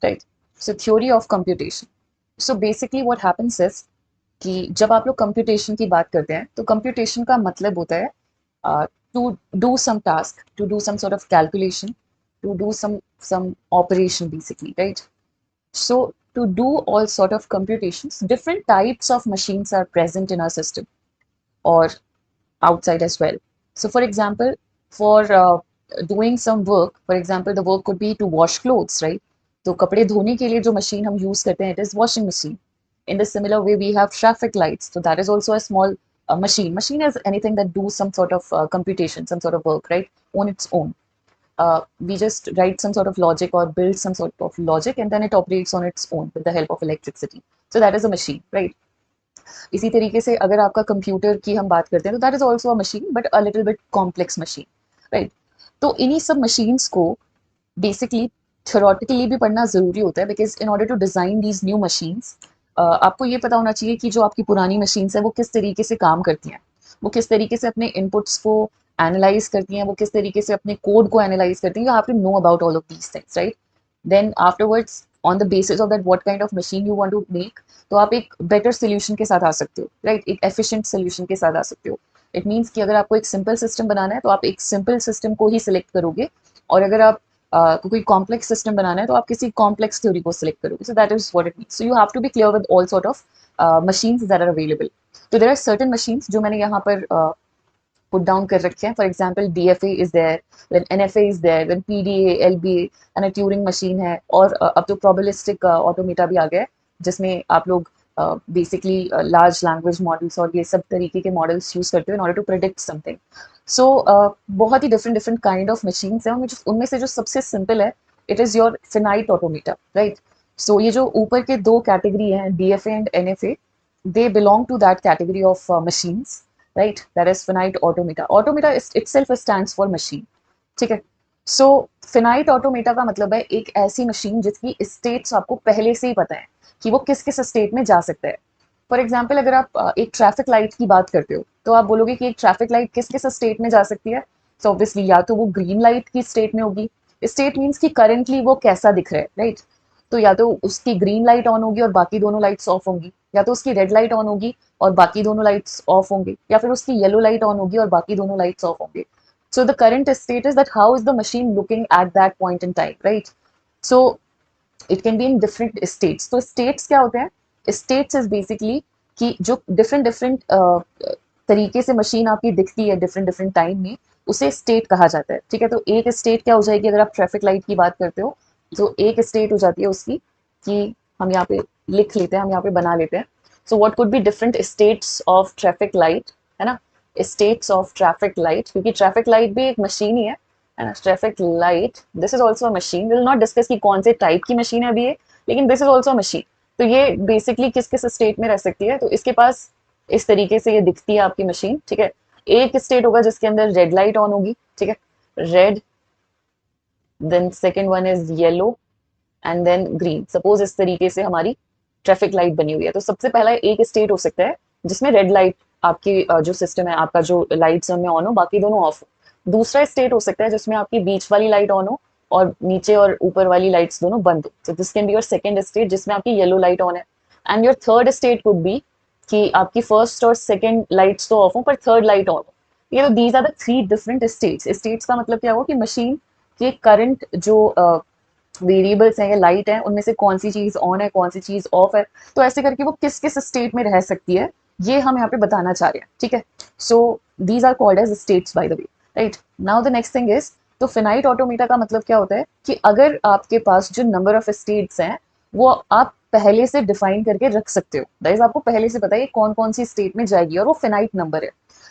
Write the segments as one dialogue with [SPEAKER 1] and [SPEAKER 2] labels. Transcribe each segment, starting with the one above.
[SPEAKER 1] Right. So theory of computation. So basically what happens is कि जब आप लोग कंप्यूटेशन की बात करते हैं तो कंप्यूटेशन का मतलब होता है to do some task, to do some sort of calculation, to do some operation basically, right. So to do all sort of computations, different types of machines are present in our system or outside as well. So for example, for doing some work, for example, the work could be to wash clothes, right? तो कपड़े धोने के लिए जो machine हम use करते हैं, it is washing machine. In the similar way, we have traffic lights, so that is also a small machine. Machine is anything that do some sort of computation, some sort of work, right, on its own. We just write some sort of logic or build some sort of logic, and then it operates on its own with the help of electricity. So that is a machine, right? इसी तरीके से अगर आपका computer की हम बात करते हैं तो that is also a machine but a little bit complex machine, right. तो इन्हीं सब मशीन्स को बेसिकली थ्योरेटिकली भी पढ़ना जरूरी होता है because in order to design these new machines आपको ये पता होना चाहिए कि जो आपकी पुरानी मशीन्स है वो किस तरीके से काम करती हैं, वो किस तरीके से अपने इनपुट्स को एनालाइज करती हैं, वो किस तरीके से अपने कोड को एनालाइज करती हैं. You have to know about all of these things, right. Then afterwards on the basis of that what kind of machine you want to make, तो आप एक बेटर सोल्यूशन के साथ आ सकते हो, राइट, एक एफिशिएंट सोल्यूशन के साथ आ सकते हो. इट मीन्स कि अगर आपको एक सिंपल सिस्टम बनाना है तो आप एक सिंपल सिस्टम को ही सिलेक्ट करोगे, और अगर आप कोई कॉम्प्लेक्स सिस्टम बनाना है तो आप किसी कॉम्प्लेक्स थ्योरी को सिलेक्ट करोगे. So that is what it means. So you have to be clear with all sort of machines that are available. तो देयर आर सर्टेन मशीन्स जो मैंने यहाँ पर पुट डाउन कर रखे हैं. For example DFA is there, then NFA is there, then PDA, LBA and a Turing machine है. और अब तो प्रोबेबिलिस्टिक ऑटोमेटा भी आ गया है जिसमें आप लोग बेसिकली लार्ज लैंग्वेज मॉडल्स और ये सब तरीके के मॉडल्स यूज करते हो in order to predict something. So बहुत ही different different kind of machines हैं. उनमें से जो सबसे सिंपल है it is your finite automata, right. So ये जो ऊपर के दो कैटेगरी हैं DFA and NFA, they belong to that category of machines, right, that is finite automata. Automata is itself stands for machine, ठीक है. सो फिनाइट ऑटोमेटा का मतलब है एक ऐसी मशीन जिसकी स्टेट्स आपको पहले से ही पता है कि वो किस किस स्टेट में जा सकता है. फॉर एग्जाम्पल अगर आप एक ट्रैफिक लाइट की बात करते हो तो आप बोलोगे कि एक ट्रैफिक लाइट किस किस स्टेट में जा सकती है. सो ऑब्वियसली या तो वो ग्रीन लाइट की स्टेट में होगी. स्टेट मीन्स कि करंटली वो कैसा दिख रहा है, राइट. तो या तो उसकी ग्रीन लाइट ऑन होगी और बाकी दोनों लाइट्स ऑफ होंगी, या तो उसकी रेड लाइट ऑन होगी और बाकी दोनों लाइट्स ऑफ होंगे, या फिर उसकी येलो लाइट ऑन होगी और बाकी दोनों लाइट्स ऑफ होंगे. So the current state is that how is the machine looking at that point in time, right? So it can be in different states. तो states क्या होते हैं? States is basically कि जो different different तरीके से machine आपकी दिखती है different different time में, उसे स्टेट कहा जाता है, ठीक है. तो एक स्टेट क्या हो जाएगी अगर आप ट्रैफिक लाइट की बात करते हो, तो एक स्टेट हो जाती है उसकी कि हम यहाँ पे लिख लेते हैं, हम यहाँ पे बना लेते हैं. So what could be different states of traffic light, है ना. स्टेट्स ऑफ ट्रैफिक लाइट, क्योंकि ट्रैफिक लाइट भी एक मशीन ही है ना. Traffic light this is also a machine. Will not discuss कि कौन से टाइप की मशीन है अभी ये, लेकिन this is also a machine. तो ये बेसिकली किस किस स्टेट में रह सकती है, तो इसके पास इस तरीके से ये दिखती है आपकी मशीन, ठीक है. एक स्टेट होगा जिसके अंदर रेड लाइट ऑन होगी, ठीक है, red, then second one is yellow and then green. Suppose इस तरीके से हमारी ट्रैफिक लाइट बनी हुई है, तो सबसे पहला एक स्टेट हो सकता है जिसमें रेड लाइट आपकी जो सिस्टम है आपका जो लाइट्स में ऑन हो, बाकी दोनों ऑफ हो. दूसरा स्टेट हो सकता है जिसमें आपकी बीच वाली लाइट ऑन हो और नीचे और ऊपर वाली लाइट्स दोनों बंद हो. तो this can be your second state जिसमें आपकी येलो लाइट ऑन है. And your third state could be कि आपकी फर्स्ट और सेकंड लाइट्स तो ऑफ हो पर थर्ड लाइट ऑन हो. ये तो these are the three different states. States का मतलब क्या हुआ कि मशीन के करंट जो वेरिएबल्स हैं या लाइट है उनमें से कौन सी चीज ऑन है कौन सी चीज ऑफ है, तो ऐसे करके वो किस किस स्टेट में रह सकती है ये हम यहाँ पे बताना चाह रहे हैं, ठीक है. So these are called as states by the way, right. Now the next thing is, तो फिनाइट ऑटोमेटा का मतलब क्या होता है कि अगर आपके पास जो नंबर ऑफ स्टेट्स हैं वो आप पहले से डिफाइन करके रख सकते हो, दैट इज आपको पहले से पता है कौन कौन सी स्टेट में जाएगी और वो फिनाइट नंबर है,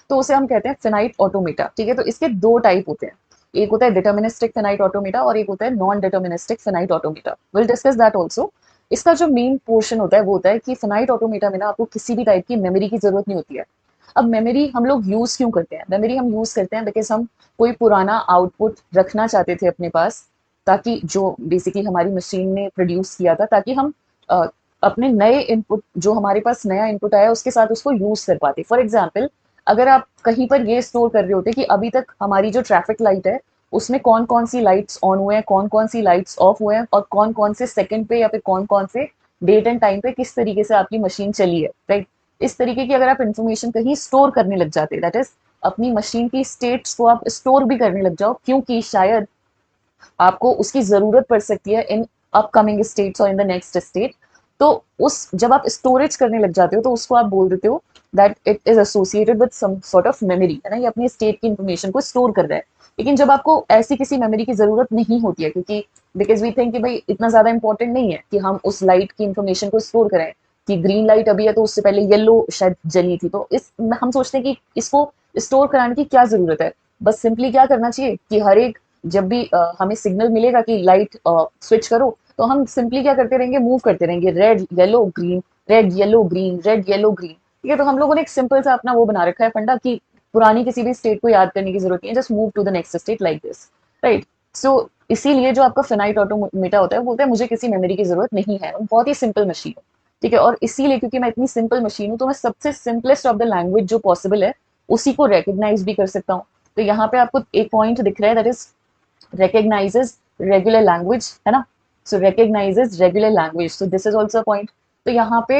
[SPEAKER 1] तो उसे हम कहते हैं फिनाइट ऑटोमेटा, ठीक है. तो इसके दो टाइप होते हैं, एक होता है डिटर्मिनिस्टिक फिनाइट ऑटोमेटा और एक होता है non deterministic finite automata. Will discuss that also. इसका जो मेन पोर्शन होता है वो होता है कि फिनाइट ऑटोमेटा में ना आपको किसी भी टाइप की मेमोरी की जरूरत नहीं होती है. अब मेमोरी हम लोग यूज क्यों करते हैं? मेमोरी हम यूज करते हैं बिकॉज हम कोई पुराना आउटपुट रखना चाहते थे अपने पास, ताकि जो बेसिकली हमारी मशीन ने प्रोड्यूस किया था, ताकि हम अपने नए इनपुट, जो हमारे पास नया इनपुट आया उसके साथ उसको यूज कर पाते. फॉर एग्जाम्पल अगर आप कहीं पर ये स्टोर कर रहे होते कि अभी तक हमारी जो ट्रैफिक लाइट है उसमें कौन कौन सी लाइट्स ऑन हुए हैं, कौन कौन सी लाइट्स ऑफ हुए हैं, और कौन कौन से सेकंड पे या फिर कौन कौन से डेट एंड टाइम पे किस तरीके से आपकी मशीन चली है, राइट। इस तरीके की अगर आप इंफॉर्मेशन कहीं स्टोर करने लग जाते हैं, दैट इज अपनी मशीन की स्टेट्स को आप स्टोर भी करने लग जाओ, क्योंकि शायद आपको उसकी जरूरत पड़ सकती है इन अपकमिंग स्टेट्स और इन द नेक्स्ट स्टेट। तो उस जब आप स्टोरेज करने लग जाते हो तो उसको आप बोल देते हो that it is associated with some sort of memory, है ना, ये अपनी स्टेट की इंफॉर्मेशन को स्टोर कर रहा है। लेकिन जब आपको ऐसी किसी मेमोरी की जरूरत नहीं होती है, क्योंकि बिकॉज वी थिंक कि भाई इतना ज्यादा इंपॉर्टेंट नहीं है कि हम उस लाइट की इंफॉर्मेशन को स्टोर करें, कि ग्रीन लाइट अभी है तो उससे पहले येलो शायद जली थी, तो इस हम सोचते हैं कि इसको स्टोर कराने की क्या जरूरत है। बस सिंपली क्या करना चाहिए कि हर एक जब भी हमें सिग्नल मिलेगा कि लाइट स्विच करो, तो हम सिंपली क्या करते रहेंगे, मूव करते रहेंगे, red yellow green, red yellow green, red yellow green. ठीक है, तो हम लोगों ने एक सिंपल सा अपना वो बना रखा है फंडा कि पुरानी किसी भी स्टेट को याद करने की जरूरत नहीं है, just move to the next state like this, right. So इसीलिए जो आपका फिनाइट ऑटोमेटा होता है वो बोलता है मुझे किसी मेमोरी की जरूरत नहीं है, बहुत ही सिंपल मशीन है। ठीक है, और इसीलिए क्योंकि मैं इतनी सिंपल मशीन हूँ तो मैं सबसे सिंपलेस्ट ऑफ द लैंग्वेज जो पॉसिबल है उसी को रिकग्नाइज भी कर सकता हूँ। तो यहाँ पे आपको एक पॉइंट दिख रहा है, that is recognizes regular language, है ना। so recognizes regular language, so this is also a point। तो यहाँ पे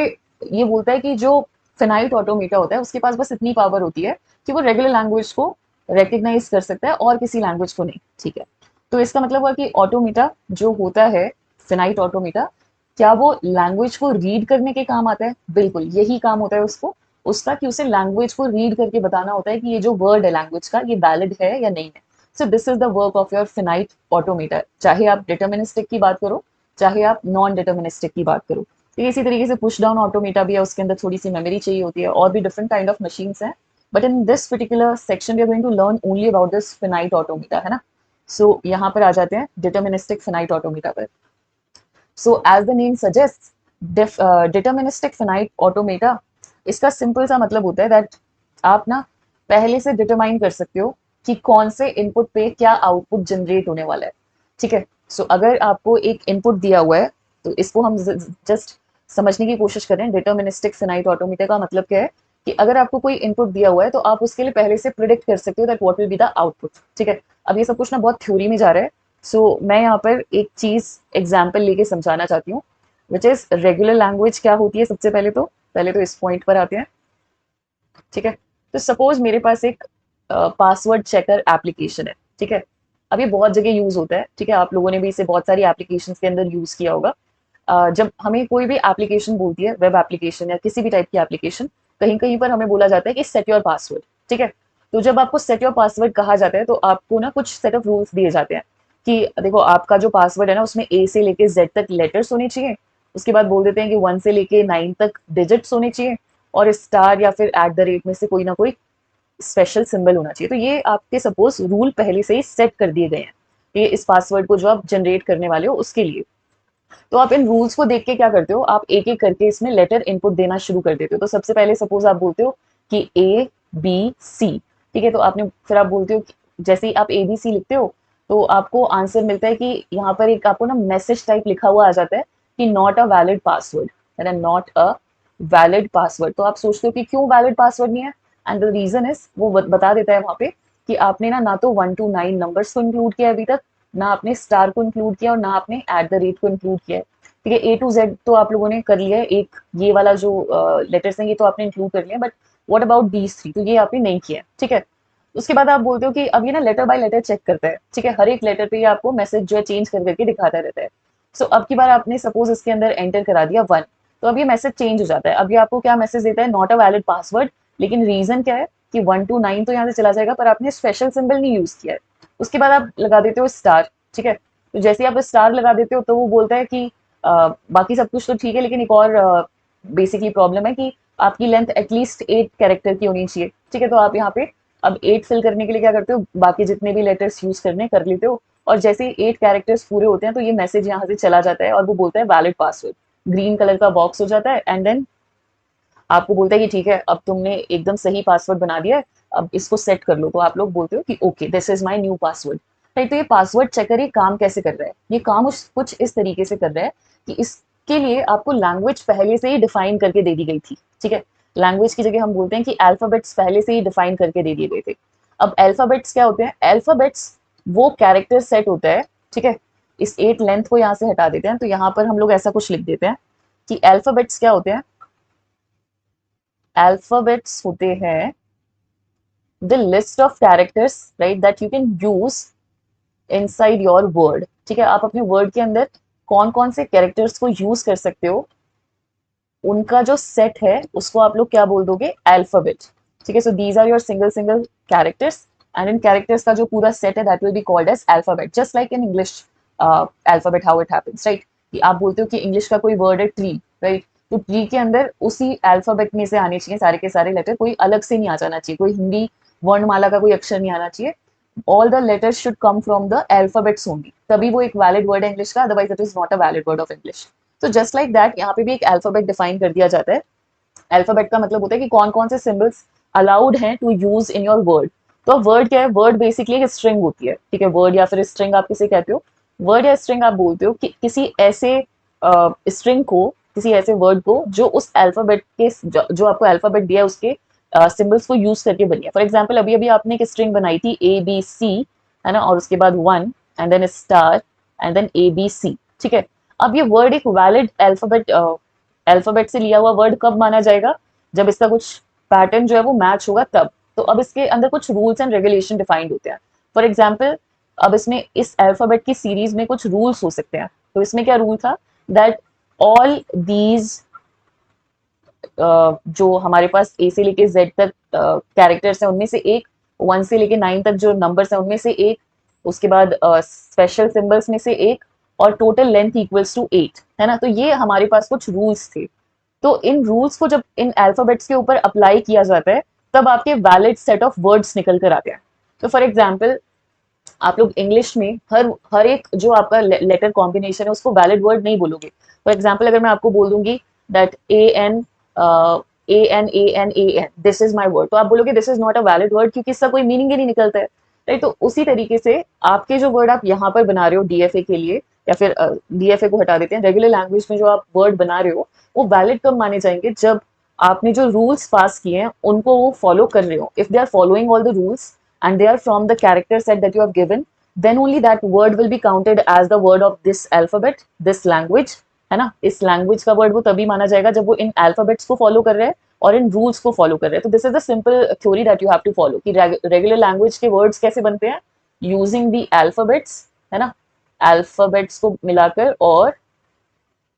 [SPEAKER 1] ये बोलता है कि जो फिनाइट ऑटोमेटा होता है उसके पास बस इतनी पावर होती है कि वो रेगुलर लैंग्वेज को रिकग्नाइज कर सकता है और किसी लैंग्वेज को नहीं। ठीक है, तो इसका मतलब हुआ कि ऑटोमेटा जो होता है, फिनाइट ऑटोमेटा, क्या वो लैंग्वेज को रीड करने के काम आता है? बिल्कुल यही काम होता है उसको, उसका कि उसे लैंग्वेज को रीड करके बताना होता है कि ये जो वर्ड है लैंग्वेज का ये वैलिड है या नहीं है। So this is the work of your finite automata, चाहे आप डिटर्मिनिस्टिक की बात करो चाहे आप नॉन डिटर्मिनिस्टिक की बात करो। तो इसी तरीके से पुश डाउन ऑटोमेटा भी है, उसके अंदर थोड़ी सी मेमोरी चाहिए होती है, और भी डिफरेंट काइंड ऑफ मशीन्स हैं। But in this particular section we are going to learn only about this finite automata, है ना। सो यहाँ पर आ जाते हैं डिटर्मिनिस्टिक फिनाइट ऑटोमेटा पर। So as the name suggest, deterministic finite automata, इसका सिंपल सा मतलब होता है दैट आप ना पहले से डिटरमाइन कर सकते हो कि कौन से इनपुट पे क्या आउटपुट जनरेट होने वाला है। ठीक है, सो अगर आपको एक इनपुट दिया हुआ है तो इसको हम जस्ट समझने की कोशिश करें। डिटर्मिनिस्टिक फिनाइट ऑटोमेटा का मतलब क्या है कि अगर आपको कोई इनपुट दिया हुआ है तो आप उसके लिए पहले से प्रिडिक्ट कर सकते हो that what will be the output. ठीक है, अब ये सब कुछ ना बहुत थ्योरी में जा रहा है, सो मैं यहाँ पर एक चीज एग्जाम्पल लेके समझाना चाहती हूँ, विच इज रेगुलर लैंग्वेज क्या होती है। सबसे पहले तो इस पॉइंट पर आते हैं। ठीक है, तो सपोज मेरे पास एक पासवर्ड चेकर एप्लीकेशन है। ठीक है, अब ये बहुत जगह यूज होता है। ठीक है, आप लोगों ने भी इसे बहुत सारी एप्लीकेशन के अंदर यूज किया होगा। जब हमें कोई भी एप्लीकेशन बोलती है, वेब एप्लीकेशन या किसी भी टाइप की एप्लीकेशन, कहीं कहीं पर हमें बोला जाता है कि सेट योर पासवर्ड। ठीक है, तो जब आपको सेट योर पासवर्ड कहा जाता है तो आपको ना कुछ सेट ऑफ रूल्स दिए जाते हैं कि देखो आपका जो पासवर्ड है ना उसमें ए से लेके जेड तक लेटर्स होने चाहिए। उसके बाद बोल देते हैं कि 1 से लेके 9 तक डिजिट्स होने चाहिए, और स्टार या फिर एट द रेट में से कोई ना कोई स्पेशल सिंबल होना चाहिए। तो ये आपके सपोज रूल पहले से ही सेट कर दिए गए हैं, ये इस पासवर्ड को जो आप जनरेट करने वाले हो उसके लिए। तो आप इन रूल्स को देख के क्या करते हो, आप एक एक करके इसमें लेटर इनपुट देना शुरू कर देते हो। तो सबसे पहले सपोज आप बोलते हो कि ए बी सी। ठीक है, तो आपने फिर आप बोलते हो जैसे ही आप ए बी सी लिखते हो तो आपको आंसर मिलता है कि यहाँ पर एक आपको ना मैसेज टाइप लिखा हुआ आ जाता है कि नॉट अ वैलिड पासवर्ड, है ना, नॉट अ वैलिड पासवर्ड। तो आप सोचते हो कि क्यों वैलिड पासवर्ड नहीं है, एंड द रीजन इज वो बता देता है वहां पे कि आपने ना तो 1 to 9 नंबर्स को इंक्लूड किया अभी तक, ना आपने स्टार को इंक्लूड किया और ना आपने एट द रेट को इंक्लूड किया है। ठीक है, ए टू जेड तो आप लोगों ने कर लिया है, एक ये वाला जो लेटर्स हैं ये तो आपने इंक्लूड कर लिया, but what about these three, तो ये आपने नहीं किया। ठीक है, उसके बाद आप बोलते हो कि अब ये ना लेटर बाय लेटर चेक करता है। ठीक है, हर एक लेटर पे ये आपको मैसेज जो है चेंज कर करके दिखाता रहता है। सो अब की बार आपने सपोज इसके अंदर एंटर करा दिया 1, तो अब ये मैसेज चेंज हो जाता है। अब ये आपको क्या मैसेज देता है, नॉट अ वैलिड पासवर्ड। लेकिन रीजन क्या है कि 1 to 9 तो यहाँ से चला जाएगा, पर आपने स्पेशल सिंबल नहीं यूज किया है। उसके बाद आप लगा देते हो स्टार। ठीक है, तो जैसे आप स्टार लगा देते हो तो वो बोलता है कि बाकी सब कुछ तो ठीक है, लेकिन एक और बेसिकली प्रॉब्लम है कि आपकी लेंथ एटलीस्ट 8 कैरेक्टर की होनी चाहिए। ठीक है, तो आप यहाँ पे अब 8 फिल करने के लिए क्या करते हो, बाकी जितने भी लेटर्स यूज करने कर लेते हो, और जैसे ही 8 कैरेक्टर्स पूरे होते हैं तो ये मैसेज यहाँ से चला जाता है और वो बोलता है वैलिड पासवर्ड। ग्रीन कलर का बॉक्स हो जाता है, एंड देन आपको बोलता है कि ठीक है अब तुमने एकदम सही पासवर्ड बना दिया है, अब इसको सेट कर लो। तो आप लोग बोलते हो कि okay this is my new password. Right, तो ये पासवर्ड चेकर ये काम कैसे कर रहा है, ये काम कुछ इस तरीके से कर रहा है कि इसके लिए आपको लैंग्वेज पहले से ही डिफाइन करके दे दी गई थी। ठीक है, लैंग्वेज की जगह हम बोलते हैं कि अल्फाबेट्स पहले से ही डिफाइन करके दे दिए गए थे। अब अल्फाबेट्स क्या होते हैं, अल्फाबेट्स वो कैरेक्टर सेट होता है, ठीक है। इस 8 लेंथ को यहाँ से हटा देते हैं, तो यहाँ पर हम लोग ऐसा कुछ लिख देते हैं कि अल्फाबेट्स क्या होते हैं, अल्फाबेट्स होते हैं the list of characters, right, that you can use inside your word, ठीक है। आप अपने वर्ड के अंदर कौन कौन से कैरेक्टर्स को यूज कर सकते हो, उनका जो सेट है उसको आप लोग क्या बोल दोगे, अल्फाबेट, ठीक है। So these are your single single characters, and इन कैरेक्टर्स का जो पूरा सेट है that will be called as alphabet, just like in English alphabet how it happens, right. कि आप बोलते हो कि इंग्लिश का कोई वर्ड है ट्री, राइट, तो ट्री के अंदर उसी अल्फाबेट में से आने चाहिए सारे के सारे लेटर, कोई अलग से नहीं आ जाना चाहिए, कोई हिंदी वर्णमाला का कोई अक्षर नहीं आना चाहिए, all the letters should come from the alphabets only, तभी वो एक वैलिड वर्ड है इंग्लिश का, otherwise it is not a valid word of English. तो जस्ट लाइक दैट यहाँ पे भी एक अल्फाबेट डिफाइन कर दिया जाता है। अल्फाबेट का मतलब होता है कि कौन कौन से सिंबल्स अलाउड हैं to use in your word. तो वर्ड क्या है, वर्ड बेसिकली एक स्ट्रिंग होती है, ठीक है। वर्ड या फिर स्ट्रिंग आप किसे कहते हो, वर्ड या स्ट्रिंग आप बोलते हो कि किसी ऐसे स्ट्रिंग को, किसी ऐसे वर्ड को जो उस अल्फाबेट के जो आपको अल्फाबेट दिया है उसके सिंबल्स को यूज करके बनी है। फॉर एग्जाम्पल अभी अभी आपने एक स्ट्रिंग बनाई थी ABC, है ना, और उसके बाद 1 and then star and then ABC, ठीक है। अब ये वर्ड एक वैलिड अल्फाबेट से लिया हुआ वर्ड कब माना जाएगा, जब इसका कुछ पैटर्न जो है वो मैच होगा तब। तो अब इसके अंदर कुछ रूल्स एंड रेगुलेशन डिफाइंड होते हैं। फॉर एग्जाम्पल अब इसमें इस अल्फाबेट की सीरीज में कुछ रूल्स हो सकते हैं। तो इसमें क्या रूल था, दैट ऑल दीज जो हमारे पास ए से लेके जेड तक कैरेक्टर्स हैं उनमें से एक, 1 से लेके 9 तक जो नंबर्स हैं उनमें से एक, उसके बाद स्पेशल सिंबल्स में से एक, और टोटल लेंथ इक्वल्स टू 8, है ना। तो ये हमारे पास कुछ रूल्स थे। तो इन रूल्स को जब इन अल्फाबेट्स के ऊपर अप्लाई किया जाता है तब आपके वैलिड सेट ऑफ वर्ड्स निकल कर आते हैं। तो फॉर एग्जाम्पल आप लोग इंग्लिश में हर हर एक जो आपका लेटर कॉम्बिनेशन है उसको वैलिड वर्ड नहीं बोलोगे। फॉर एग्जाम्पल अगर मैं आपको बोल दूंगी that AN this is my word, तो आप बोलोगे this is not a valid word, क्योंकि इसका कोई मीनिंग ही नहीं निकलता है, राइट। तो उसी तरीके से आपके जो वर्ड आप यहाँ पर बना रहे हो DFA के लिए, या फिर DFA को हटा देते हैं, रेगुलर लैंग्वेज में जो आप वर्ड बना रहे हो वो वैलिड कब माने जाएंगे, जब आपने जो रूल्स पास किए हैं उनको वो फॉलो कर रहे हो। If they are following all the rules and they are from the character set that you have given, then only that word will be counted as the word of this alphabet, this language, है ना। इस language का word वो तभी माना जाएगा जब वो इन अल्फाबेट्स को फॉलो कर रहे हैं और इन रूल्स को फॉलो कर रहे हैं। तो this is the simple theory that you have to follow कि रेगुलर लैंग्वेज के वर्ड्स कैसे बनते हैं, यूजिंग द अल्फाबेट्स, है ना, अल्फाबेट्स को मिलाकर और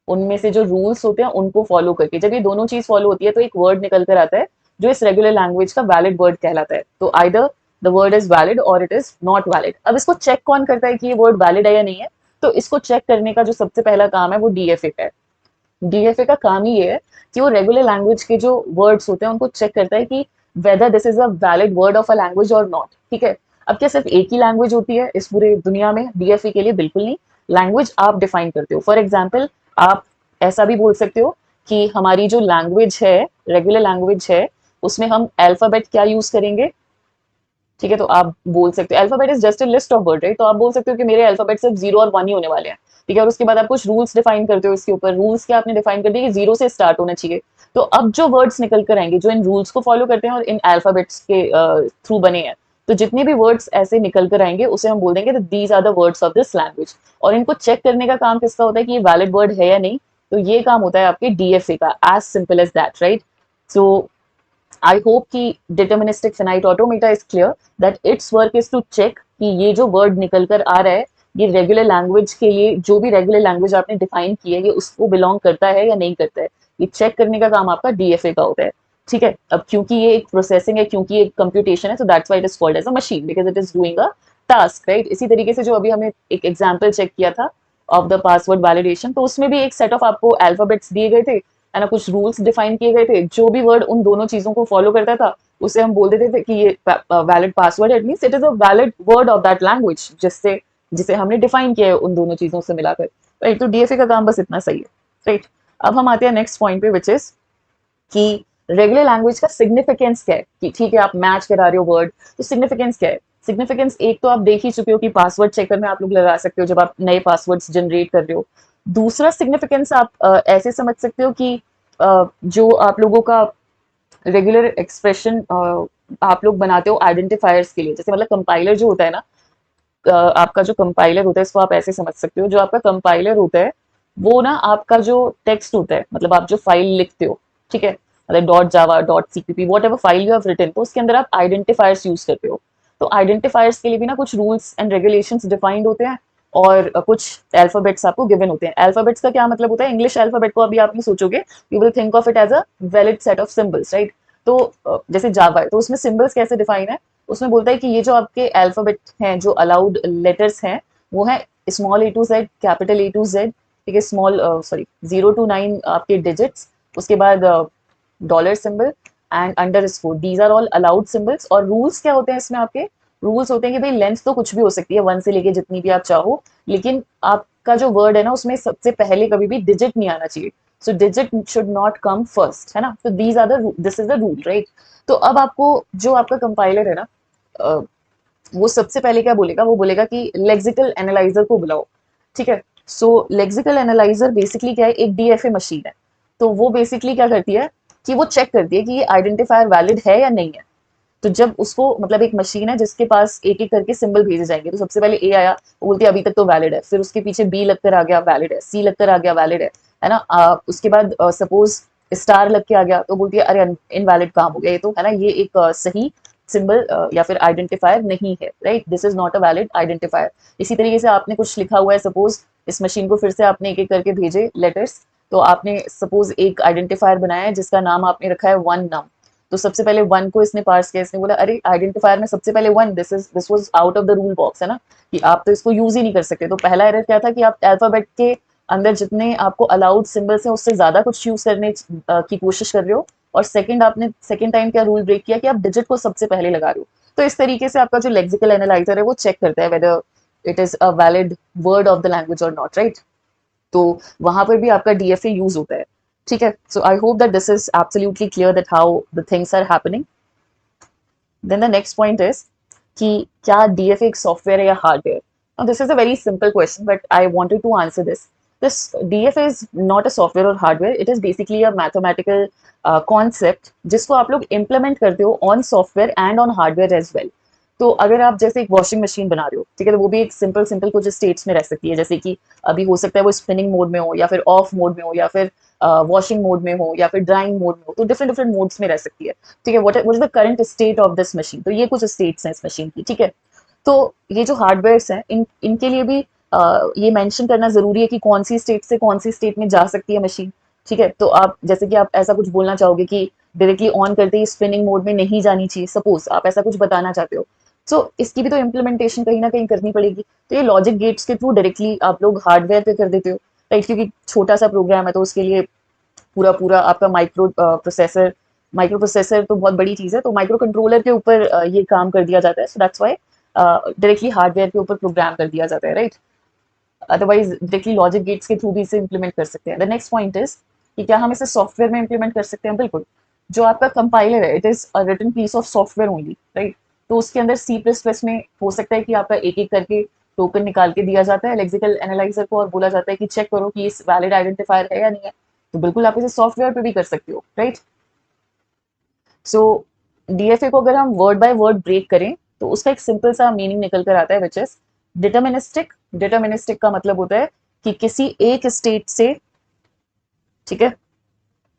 [SPEAKER 1] उनमें से जो रूल्स होते हैं उनको फॉलो करके। जब ये दोनों चीज फॉलो होती है तो एक वर्ड निकल कर आता है जो इस रेगुलर लैंग्वेज का वैलिड वर्ड कहलाता है। तो either the word is valid और इट इज नॉट वैलिड। अब इसको चेक कौन करता है कि ये वर्ड वैलिड है या नहीं है, तो इसको चेक करने का जो सबसे पहला काम है वो DFA का है। DFA का काम ही ये है कि वो रेगुलर लैंग्वेज के जो वर्ड्स होते हैं उनको चेक करता है कि whether this is a valid word of a language और नॉट, ठीक है। अब क्या सिर्फ एक ही लैंग्वेज होती है इस पूरे दुनिया में DFA के लिए? बिल्कुल नहीं। लैंग्वेज आप डिफाइन करते हो। फॉर एग्जाम्पल आप ऐसा भी बोल सकते हो कि हमारी जो लैंग्वेज है, रेगुलर लैंग्वेज है, उसमें हम अल्फाबेट क्या यूज करेंगे, ठीक है। तो आप बोल सकते हो alphabet is just a list of word, right. तो आप बोल सकते हो कि मेरे अल्फाबेट सिर्फ 0 और 1 ही होने वाले हैं, ठीक है। और उसके बाद आप कुछ रूल्स डिफाइन करते हो इसके ऊपर। रूल्स क्या आपने डिफाइन कर दिया कि 0 से स्टार्ट होना चाहिए। तो अब जो वर्ड्स निकल कर आएंगे जो इन रूल्स को फॉलो करते हैं और इन अल्फाबेट्स के थ्रू बने हैं, तो जितने भी वर्ड्स ऐसे निकल कर आएंगे उसे हम बोल देंगे these are the words of this language. और इनको चेक करने का काम किसका होता है कि ये वैलिड वर्ड है या नहीं, तो ये काम होता है आपके DFA का। As simple as that, right. So I hope कि deterministic finite automata is clear that its work is to check कि ये जो word निकल कर आ रहा है ये रेगुलर लैंग्वेज के लिए, जो भी रेगुलर लैंग्वेज आपने डिफाइन की है, ये उसको बिलोंग करता है या नहीं करता है। ये चेक करने का काम आपका DFA का होता है, ठीक है। अब क्योंकि ये एक प्रोसेसिंग है, क्योंकि ये एक कंप्यूटेशन है, so that's why it is called as a machine because it is doing a task, right। इसी तरीके से जो अभी हमें एक एग्जांपल चेक किया था ऑफ द पासवर्ड वैलिडेशन, तो उसमें भी एक सेट ऑफ आपको अल्फाबेट्स दिए गए थे, है ना, कुछ रूल्स डिफाइन किए गए थे। जो भी वर्ड उन दोनों चीजों को फॉलो करता था उसे हम बोल देते थे कि ये वैलिड पासवर्ड है, it means it is a valid word of that language जिससे जिसे हमने डिफाइन किया है उन दोनों चीजों से मिलाकर, राइट। तो DFA का काम बस इतना सही है, राइट। अब हम आते हैं नेक्स्ट पॉइंट पे, विच इज कि रेगुलर लैंग्वेज का सिग्निफिकेंस क्या है। कि ठीक है आप मैच करा रहे हो वर्ड, तो सिग्निफिकेंस क्या है। सिग्निफिकेंस एक तो आप देख ही चुके हो कि पासवर्ड चेकर में आप लोग लगा सकते हो जब आप नए पासवर्ड्स जनरेट कर रहे हो। दूसरा सिग्निफिकेंस आप ऐसे समझ सकते हो कि जो आप लोगों का रेगुलर एक्सप्रेशन आप लोग बनाते हो आइडेंटिफायर्स के लिए, जैसे मतलब कंपाइलर जो होता है ना, आपका जो कंपाइलर होता है, इसको आप ऐसे समझ सकते हो, जो आपका कंपाइलर होता है वो ना आपका जो टेक्स्ट होता है, मतलब आप जो फाइल लिखते हो, ठीक है, मतलब dot Java, dot CPP, whatever file you have written, तो उसके अंदर आप आइडेंटिफायर्स यूज करते हो। तो आइडेंटिफायर्स के लिए भी ना कुछ रूल्स एंड रेगुलेशंस डिफाइंड होते हैं, और कुछ अल्फाबेट्स आपको गिवन होते हैं। अल्फाबेट्स का क्या मतलब होता है? इंग्लिश अल्फाबेट को अभी आप नहीं सोचोगे, you will think of it as a valid set of symbols, right? तो जैसे जावा है, तो उसमें सिंबल्स कैसे डिफाइन है? उसमें बोलता है कि ये जो आपके अल्फाबेट हैं, जो अलाउड लेटर्स हैं, वो है small A to Z, capital A to Z, ठीक है, स्मॉल सॉरी 0 to 9 आपके डिजिट्स, उसके बाद dollar symbol and underscore, these are all allowed symbols. और रूल्स क्या होते हैं इसमें? आपके रूल्स होते हैं कि भाई लेंथ तो कुछ भी हो सकती है, 1 से लेके जितनी भी आप चाहो, लेकिन आपका जो वर्ड है ना, उसमें सबसे पहले कभी भी डिजिट नहीं आना चाहिए। So digit should not come first, है ना? तो these are the this is the rule, right? तो अब आपको जो आपका कंपाइलर है ना, वो सबसे पहले क्या बोलेगा? वो बोलेगा कि लेक्सिकल एनालाइजर को बुलाओ, ठीक है। सो लेक्सिकल एनालाइजर बेसिकली क्या है? एक डीएफए मशीन है। तो वो बेसिकली क्या करती है कि वो चेक करती है कि ये आइडेंटिफायर वैलिड है या नहीं है। तो जब उसको, मतलब एक मशीन है जिसके पास एक एक करके सिंबल भेजे जाएंगे, तो सबसे पहले ए आया, वो बोलती है अभी तक तो वैलिड है, फिर उसके पीछे बी लगकर आ गया, वैलिड है, सी लगकर आ गया, वैलिड है ना? उसके बाद सपोज स्टार लग के आ गया, तो बोलती है अरे इनवैलिड काम हो गया, ये तो है ना, ये एक सही सिंबल या फिर आइडेंटिफायर नहीं है, right? This is not a valid identifier. इसी तरीके से आपने कुछ लिखा हुआ है, सपोज इस मशीन को फिर से आपने एक एक करके भेजे लेटर्स, तो आपने सपोज एक आइडेंटिफायर बनाया है जिसका नाम आपने रखा है वन नाम। तो सबसे पहले वन को इसने पार्स किया, इसने बोला अरे आइडेंटिफायर में सबसे पहले one, this was out of the rule box, है ना, कि आप तो इसको यूज ही नहीं कर सकते। तो पहला एरर क्या था कि आप अल्फाबेट के अंदर जितने आपको अलाउड सिंबल्स हैं उससे ज्यादा कुछ यूज करने की कोशिश कर रहे हो। और सेकंड, आपने सेकंड टाइम क्या रूल ब्रेक किया कि आप डिजिट को सबसे पहले लगा रहे हो। तो इस तरीके से आपका जो लेक्सिकल एनालाइजर है वो चेक करता है whether it is a valid word of the language और नॉट, राइट? तो वहां पर भी आपका डीएफए यूज होता है, ठीक है। So I hope that this is absolutely clear that how the things are happening. Then the next point is कि क्या डीएफए एक सॉफ्टवेयर है या hardware? Now this is a very simple question, but I wanted to answer this. This DFA is not a software or hardware. It is basically a mathematical concept जिसको आप लोग implement करते हो on software and on hardware as well. तो अगर आप जैसे एक वॉशिंग मशीन बना रहे हो, ठीक है, तो वो भी एक सिंपल सिंपल कुछ स्टेट्स में रह सकती है, जैसे कि अभी हो सकता है वो स्पिनिंग मोड में हो, या फिर ऑफ मोड में हो, या फिर वॉशिंग मोड में हो, या फिर ड्राइंग मोड में हो। तो डिफरेंट डिफरेंट मोड्स में रह सकती है, ठीक है। What is the current state of this machine? तो ये कुछ स्टेट्स हैं इस मशीन की, ठीक है। तो ये जो हार्डवेयर हैं, इनके लिए भी ये मेंशन करना जरूरी है कि कौन सी स्टेट से कौन सी स्टेट में जा सकती है मशीन, ठीक है। तो आप जैसे कि आप ऐसा कुछ बोलना चाहोगे कि डायरेक्टली ऑन करते ही स्पिनिंग मोड में नहीं जानी चाहिए, सपोज आप ऐसा कुछ बताना चाहते हो। सो इसकी भी तो इम्प्लीमेंटेशन कहीं ना कहीं करनी पड़ेगी। तो ये लॉजिक गेट्स के थ्रू डायरेक्टली आप लोग हार्डवेयर पे कर देते हो, राइट? क्योंकि छोटा सा प्रोग्राम है, तो उसके लिए पूरा पूरा आपका माइक्रो प्रोसेसर तो बहुत बड़ी चीज है, तो माइक्रो कंट्रोलर के ऊपर ये काम कर दिया जाता है। So that's why directly hardware के ऊपर प्रोग्राम कर दिया जाता है, right? Otherwise directly logic gates के थ्रू भी इसे इंप्लीमेंट कर सकते हैं। द नेक्स्ट पॉइंट इज कि क्या हम इसे सॉफ्टवेयर में इंप्लीमेंट कर सकते हैं? बिल्कुल। जो आपका कंपाइलर है, it is a written piece of software only, right? तो उसके अंदर सी प्लस प्लस में हो सकता है कि आपका एक एक करके टोकन निकाल के दिया जाता है लेक्सिकल एनालाइजर को, और बोला जाता है कि चेक करो कि इस वैलिड आइडेंटिफायर है या नहीं है। तो बिल्कुल आप इसे सॉफ्टवेयर पे भी कर सकते हो, राइट? सो डीएफए को अगर हम वर्ड बाय वर्ड ब्रेक करें, तो उसका एक सिंपल सा मीनिंग निकल कर आता है, विच इज डिटर्मिनिस्टिक। डिटर्मिनिस्टिक का मतलब होता है कि किसी एक स्टेट से, ठीक है,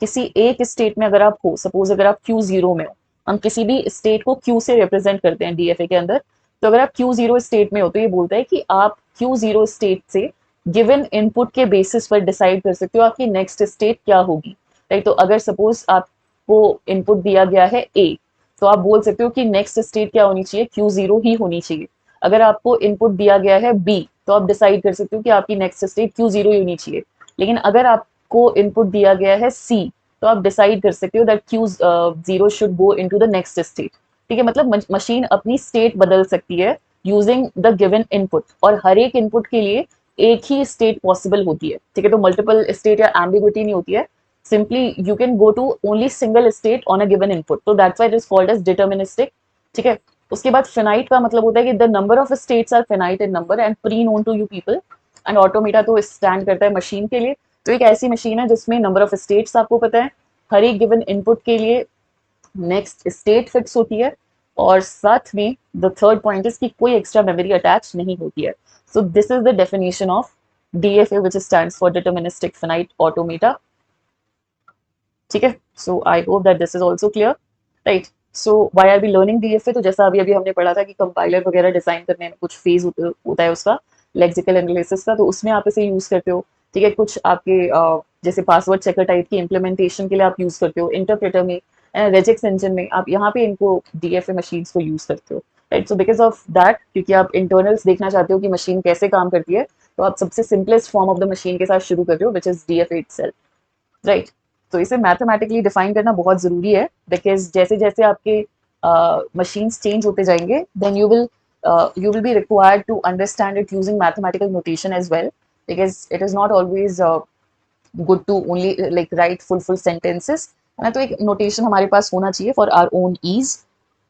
[SPEAKER 1] किसी एक स्टेट में अगर आप हो, सपोज अगर आप Q0 में हो, हम किसी भी स्टेट को Q से रिप्रेजेंट करते हैं डीएफए के अंदर। तो अगर आप Q0 स्टेट में हो, तो ये बोलता है कि आप Q0 स्टेट से गिवन इनपुट के बेसिस पर डिसाइड कर सकते हो आपकी नेक्स्ट स्टेट क्या होगी, राइट? तो अगर सपोज आपको इनपुट दिया गया है ए, तो आप बोल सकते हो कि नेक्स्ट स्टेट क्या होनी चाहिए? Q0 ही होनी चाहिए। अगर आपको इनपुट दिया गया है बी, तो आप डिसाइड कर सकते हो कि आपकी नेक्स्ट स्टेट Q0 ही होनी चाहिए। लेकिन अगर आपको इनपुट दिया गया है सी, तो आप डिसाइड कर सकते हो that Q0 should go into the next state, ठीक है। मतलब मशीन अपनी स्टेट बदल सकती है यूजिंग द गिवन इनपुट, और हर एक इनपुट के लिए एक ही स्टेट पॉसिबल होती है, ठीक है। तो मल्टीपल स्टेट या एम्बिग्विटी नहीं होती है, simply you can go to only single state on a given input. तो that's why it is called as deterministic, ठीक है। उसके बाद फिनाइट का मतलब होता है कि the number of states are finite in number and pre known to you people. And automata तो स्टैंड करता है मशीन के लिए। तो एक ऐसी मशीन है जिसमें नंबर ऑफ स्टेट्स आपको पता है, हर एक गिवन इनपुट के लिए नेक्स्ट स्टेट फिक्स होती है, और साथ में द थर्ड पॉइंट इज कि कोई एक्स्ट्रा मेमोरी अटैच नहीं होती है. So this is the definition of DFA which stands for deterministic finite automata. ठीक है. So I hope that this is also clear. Right. So why are we learning DFA? तो जैसा अभी अभी हमने पढ़ा था कि कंपाइलर वगैरह डिजाइन करने में कुछ फेज होता है उसका, लेक्सिकल एनालिसिस का, तो उसमें आप इसे यूज करते हो. ठीक है. कुछ आपके जैसे पासवर्ड चेकर टाइप की इंप्लीमेंटेशन के लिए आप यूज करते हो. इंटरप्रेटर में, रेजिक्स इंजन में आप यहाँ पे इनको DFA मशीन्स को यूज करते हो. Right. So because of that, क्योंकि आप इंटरनल्स देखना चाहते हो कि मशीन कैसे काम करती है, तो आप सबसे simplest form of the machine के साथ शुरू करते हो, which is DFA itself. Right. तो इसे मैथमेटिकली डिफाइन करना बहुत जरूरी है, बिकॉज जैसे जैसे आपके मशीन्स चेंज होते जाएंगे, then you will be required to understand it using mathematical notation as well, because it is not always good to only like write full sentences, है ना. तो एक नोटेशन हमारे पास होना चाहिए फॉर आवर ओन ईज.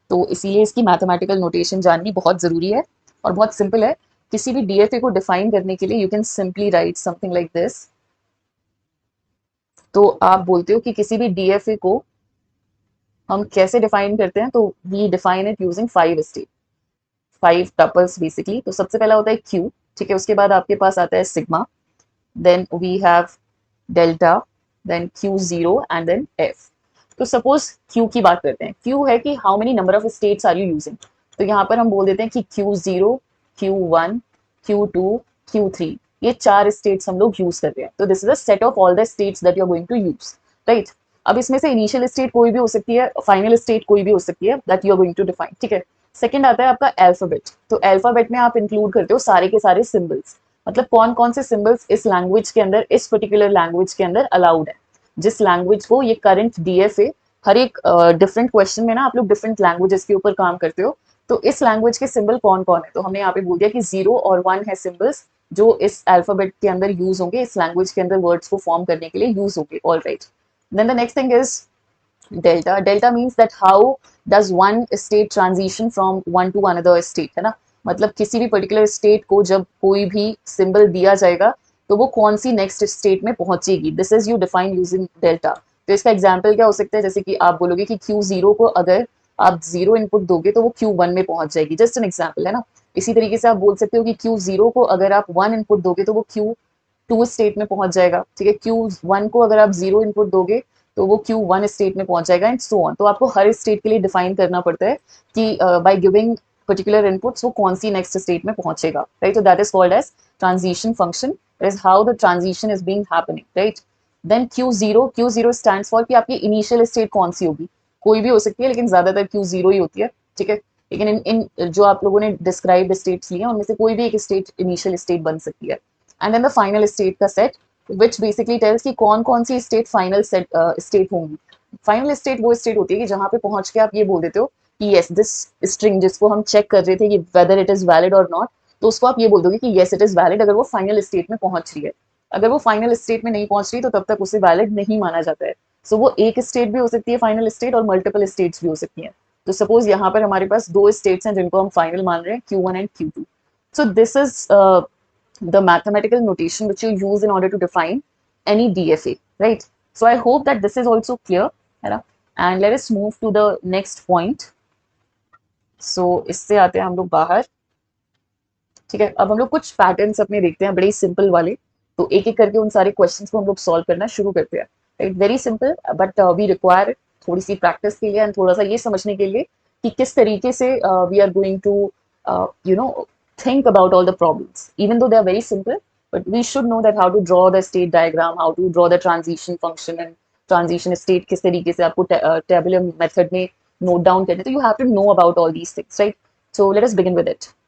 [SPEAKER 1] तो इसीलिए इसकी मैथमेटिकल नोटेशन जाननी बहुत जरूरी है और बहुत सिंपल है. किसी भी DFA को डिफाइन करने के लिए you can simply write something like this. तो आप बोलते हो कि किसी भी DFA को हम कैसे डिफाइन करते हैं, तो we define it using 5 step, 5 tuples basically. तो सबसे पहला होता है Q. ठीक है. उसके बाद आपके पास आता है sigma, then we have delta, then Q0 and then F. तो सपोज Q की बात करते हैं. Q है कि how many number of states are you using. तो यहाँ पर हम बोल देते हैं कि Q0, Q1, Q2, Q3, ये 4 स्टेट्स हम लोग यूज कर रहे हैं. तो this is a set of all the states that you are going to use. Right. अब इसमें से इनिशियल स्टेट कोई भी हो सकती है, फाइनल स्टेट कोई भी हो सकती है, that you are going to define. ठीक है. सेकंड आता है आपका अल्फाबेट. तो अल्फाबेट में आप इंक्लूड करते हो सारे के सारे सिंबल्स, मतलब कौन कौन से सिंबल्स इस लैंग्वेज के अंदर, इस पर्टिकुलर लैंग्वेज के अंदर अलाउड है. जिस लैंग्वेज को ये करंट DFA, हर एक डिफरेंट क्वेश्चन में ना आप लोग डिफरेंट लैंग्वेजेस के ऊपर काम करते हो, तो इस लैंग्वेज के सिंबल कौन कौन है. तो हमने यहाँ पे बोल दिया कि 0 और 1 है सिंबल्स जो इस अल्फाबेट के अंदर यूज होंगे, इस लैंग्वेज के अंदर वर्ड्स को फॉर्म करने के लिए यूज होंगे. All right. Then the next thing is delta. Delta means that how does one state transition from one to another state, है ना. मतलब किसी भी पर्टिकुलर स्टेट को जब कोई भी सिंबल दिया जाएगा, तो वो कौन सी नेक्स्ट स्टेट में पहुंचेगी. This is you define using delta. तो इसका एग्जाम्पल क्या हो सकता है, जैसे कि आप बोलोगे कि Q0 को अगर आप 0 इनपुट दोगे तो वो Q1 में पहुंच जाएगी. जस्ट एन एग्जाम्पल, है ना. इसी तरीके से आप बोल सकते हो कि Q0 को अगर आप 1 इनपुट दोगे तो वो Q2 स्टेट में पहुंच जाएगा. ठीक है. Q1 को अगर आप 0 इनपुट दोगे तो वो Q1 स्टेट में पहुंच जाएगा, एंड सो ऑन. तो आपको हर स्टेट के लिए डिफाइन करना पड़ता है कि बाय गिविंग पर्टिकुलर इनपुट्स वो कौन सी नेक्स्ट स्टेट में पहुंचेगा. राइट. तो that is called as transition function. Is how the transition is being happening. Right. Then Q0 stands for कि आपकी इनिशियल स्टेट कौन सी होगी. कोई भी हो सकती है, लेकिन ज्यादातर Q0 ही होती है. ठीक है. लेकिन इन जो आप लोगों ने डिस्क्राइब स्टेट्स लिए उनमें से कोई भी एक स्टेट इनिशियल स्टेट बन सकती है. And then the final state का सेट, विच बेसिकली टेल्स कि कौन कौन सी स्टेट फाइनल स्टेट होंगी. फाइनल स्टेट वो स्टेट होती है कि जहां पे पहुंच के आप ये बोल देते हो कि यस दिस स्ट्रिंग जिसको हम चेक कर रहे थे कि वेदर इट इज वैलिड और नॉट, तो उसको आप ये बोल दोगे कि यस इट इज वैलिड अगर वो फाइनल स्टेट में पहुंच रही है. अगर वो फाइनल स्टेट में नहीं पहुंच रही तो तब तक उसे वैलिड नहीं माना जाता है. सो वो एक स्टेट भी हो सकती है फाइनल स्टेट, और मल्टीपल स्टेट्स भी हो सकती हैं. तो सपोज यहाँ पर हमारे पास 2 स्टेट्स हैं जिनको हम फाइनल मान रहे हैं, Q1 and Q2. So this is the mathematical notation which you use in order to define any DFA, right? So I hope that this is also clear, है ना. And let us move to the next point. So इससे आते हैं हम लोग बाहर. ठीक है. अब हम लोग कुछ पैटर्न्स अपने देखते हैं, बड़े ही सिंपल वाले. तो एक एक करके उन सारे क्वेश्चंस को हम लोग सॉल्व करना शुरू करते हैं. Right. Very simple, but we require थोड़ी सी प्रैक्टिस के लिए एंड थोड़ा सा ये समझने के लिए कि किस तरीके से we are going to you know think about all the problems, even though they are very simple, but we should know that how to draw the state diagram, how to draw the transition function and transition state किस तरीके से आपको tabular method में note down करने. तो you have to know about all these things, right? So let us begin with it.